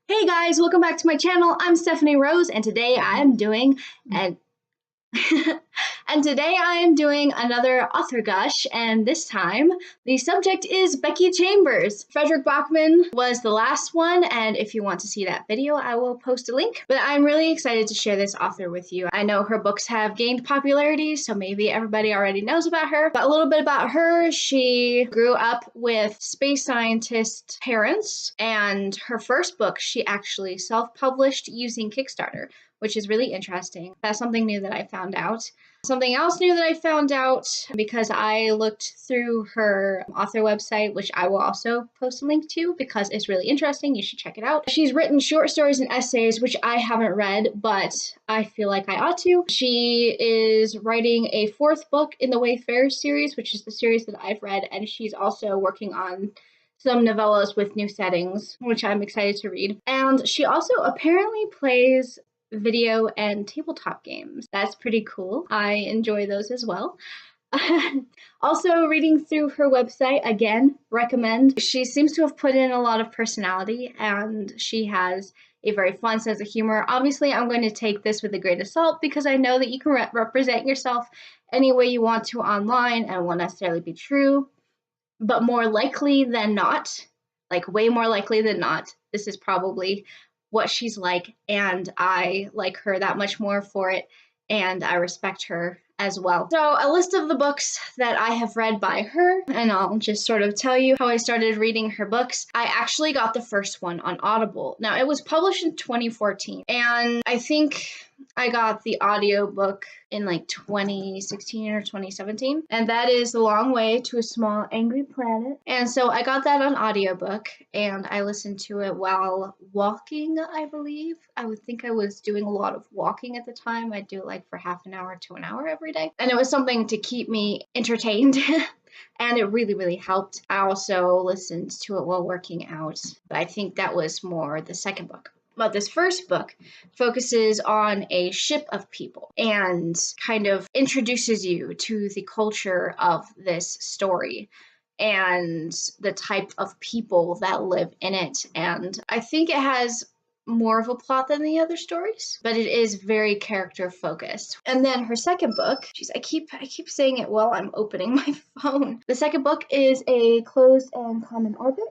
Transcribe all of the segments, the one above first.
Hey guys, welcome back to my channel. I'm Stephanie Rose, and today I am doing another author gush, and this time the subject is Becky Chambers. Frederick Bachman was the last one, and if you want to see that video, I will post a link. But I'm really excited to share this author with you. I know her books have gained popularity, so maybe everybody already knows about her. But a little bit about her: she grew up with space scientist parents, and her first book she actually self-published using Kickstarter, which is really interesting. That's something new that I found out. Something else new that I found out, because I looked through her author website, which I will also post a link to because it's really interesting. You should check it out. She's written short stories and essays, which I haven't read, but I feel like I ought to. She is writing a fourth book in the Wayfarer series, which is the series that I've read, and she's also working on some novellas with new settings, which I'm excited to read. And she also apparently plays video and tabletop games. That's pretty cool. I enjoy those as well. Also, reading through her website, again, recommend. She seems to have put in a lot of personality, and she has a very fun sense of humor. Obviously, I'm going to take this with a grain of salt because I know that you can represent yourself any way you want to online, and it won't necessarily be true. But more likely than not, like way more likely than not, this is probably what she's like, and I like her that much more for it, and I respect her as well. So a list of the books that I have read by her, and I'll just sort of tell you how I started reading her books. I actually got the first one on Audible. Now, it was published in 2014, and I think I got the audiobook in like 2016 or 2017, and that is The Long Way to a Small Angry Planet. And so I got that on audiobook, and I listened to it while walking, I believe. I would think I was doing a lot of walking at the time. I'd do like for half an hour to an hour every day, and it was something to keep me entertained. And it really, really helped. I also listened to it while working out, but I think that was more the second book. But this first book focuses on a ship of people and kind of introduces you to the culture of this story and the type of people that live in it. And I think it has more of a plot than the other stories, but it is very character focused. And then her second book, I keep saying it while I'm opening my phone. The second book is A Closed and Common Orbit.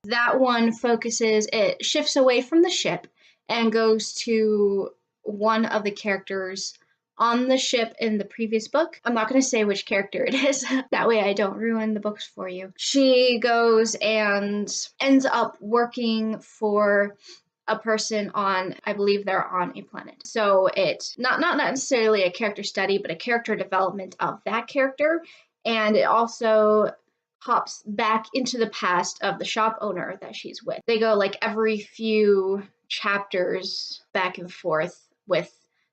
That one it shifts away from the ship and goes to one of the characters on the ship in the previous book. I'm not going to say which character it is. That way I don't ruin the books for you. She goes and ends up working for a person on, I believe they're on a planet. So it's not necessarily a character study, but a character development of that character. And it also hops back into the past of the shop owner that she's with. They go like every few chapters back and forth with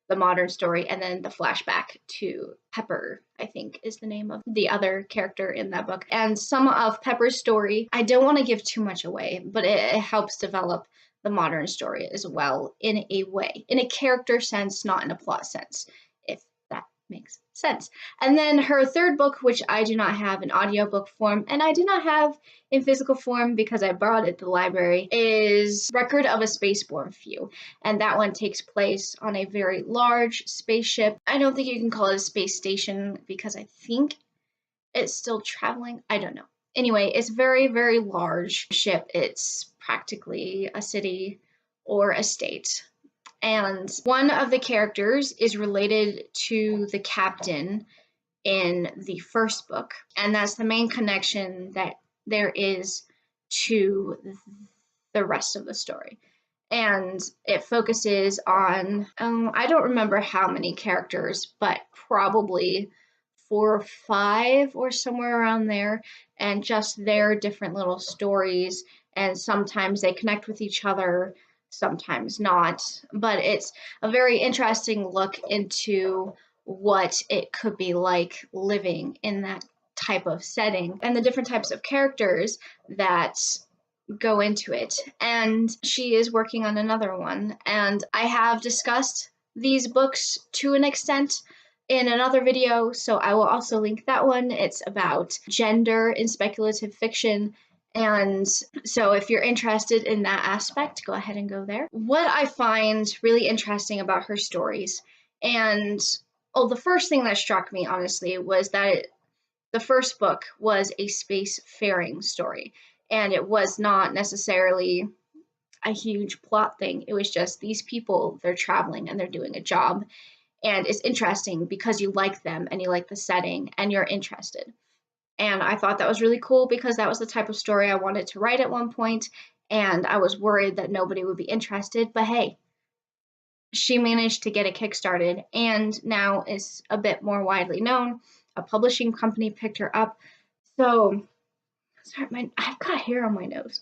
the modern story, and then the flashback to Pepper, I think is the name of the other character in that book. And some of Pepper's story, I don't want to give too much away, but it helps develop the modern story as well in a way, in a character sense, not in a plot sense, if that makes sense. And then her third book, which I do not have in audiobook form, and I do not have in physical form because I borrowed it at the library, is Record of a Spaceborne Few. And that one takes place on a very large spaceship. I don't think you can call it a space station because I think it's still traveling. I don't know. Anyway, it's a very, very large ship. It's practically a city or a state. And one of the characters is related to the captain in the first book. And that's the main connection that there is to the rest of the story. And it focuses on, I don't remember how many characters, but probably 4 or 5 or somewhere around there, and just their different little stories. And sometimes they connect with each other, sometimes not, but it's a very interesting look into what it could be like living in that type of setting and the different types of characters that go into it. And she is working on another one, and I have discussed these books to an extent in another video, so I will also link that one. It's about gender in speculative fiction, And so if you're interested in that aspect, go ahead and go there. What I find really interesting about her stories, and the first thing that struck me, honestly, was that the first book was a spacefaring story, and it was not necessarily a huge plot thing. It was just these people, they're traveling and they're doing a job, and it's interesting because you like them and you like the setting and you're interested. And I thought that was really cool because that was the type of story I wanted to write at one point, and I was worried that nobody would be interested, but hey, she managed to get it kickstarted and now is a bit more widely known. A publishing company picked her up. So, sorry, I've got hair on my nose.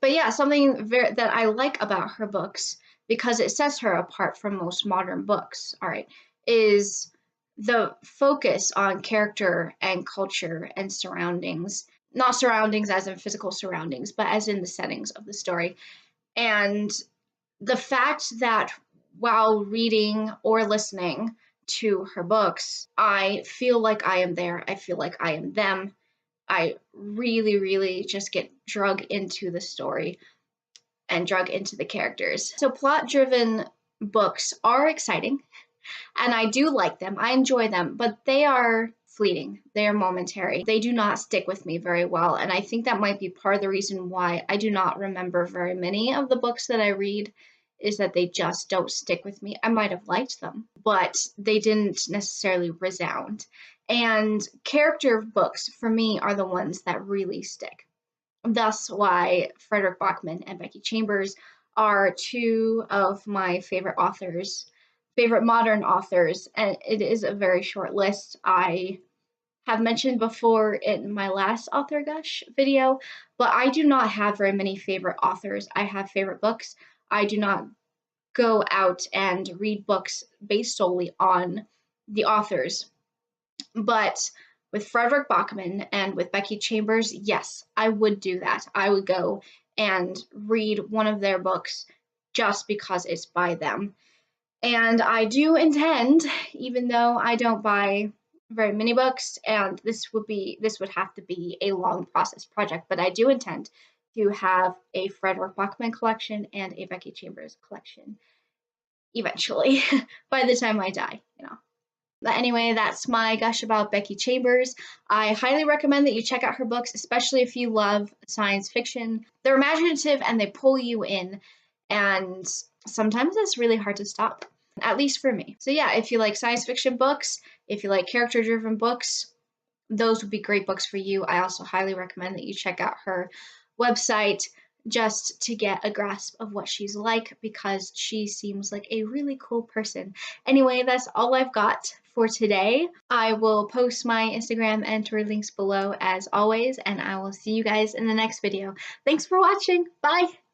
But yeah, something that I like about her books, because it sets her apart from most modern books, all right, is the focus on character and culture and surroundings. Not surroundings as in physical surroundings, but as in the settings of the story. And the fact that while reading or listening to her books, I feel like I am there, I feel like I am them. I really, really just get drug into the story and drug into the characters. So plot-driven books are exciting, and I do like them. I enjoy them, but they are fleeting. They are momentary. They do not stick with me very well, and I think that might be part of the reason why I do not remember very many of the books that I read, is that they just don't stick with me. I might have liked them, but they didn't necessarily resound. And character books, for me, are the ones that really stick. Thus why Frederick Bachman and Becky Chambers are two of my favorite authors, favorite modern authors, and it is a very short list. I have mentioned before in my last Author Gush video, but I do not have very many favorite authors. I have favorite books. I do not go out and read books based solely on the authors. But with Frederick Bachman and with Becky Chambers, yes, I would do that. I would go and read one of their books just because it's by them. And I do intend, even though I don't buy very many books, and this would have to be a long process project, but I do intend to have a Frederick Bachman collection and a Becky Chambers collection eventually by the time I die, you know. But anyway, that's my gush about Becky Chambers. I highly recommend that you check out her books, especially if you love science fiction. They're imaginative and they pull you in, and sometimes it's really hard to stop, at least for me. So yeah, if you like science fiction books, if you like character-driven books, those would be great books for you. I also highly recommend that you check out her website just to get a grasp of what she's like, because she seems like a really cool person. Anyway, that's all I've got for today. I will post my Instagram and Twitter links below as always, and I will see you guys in the next video. Thanks for watching. Bye!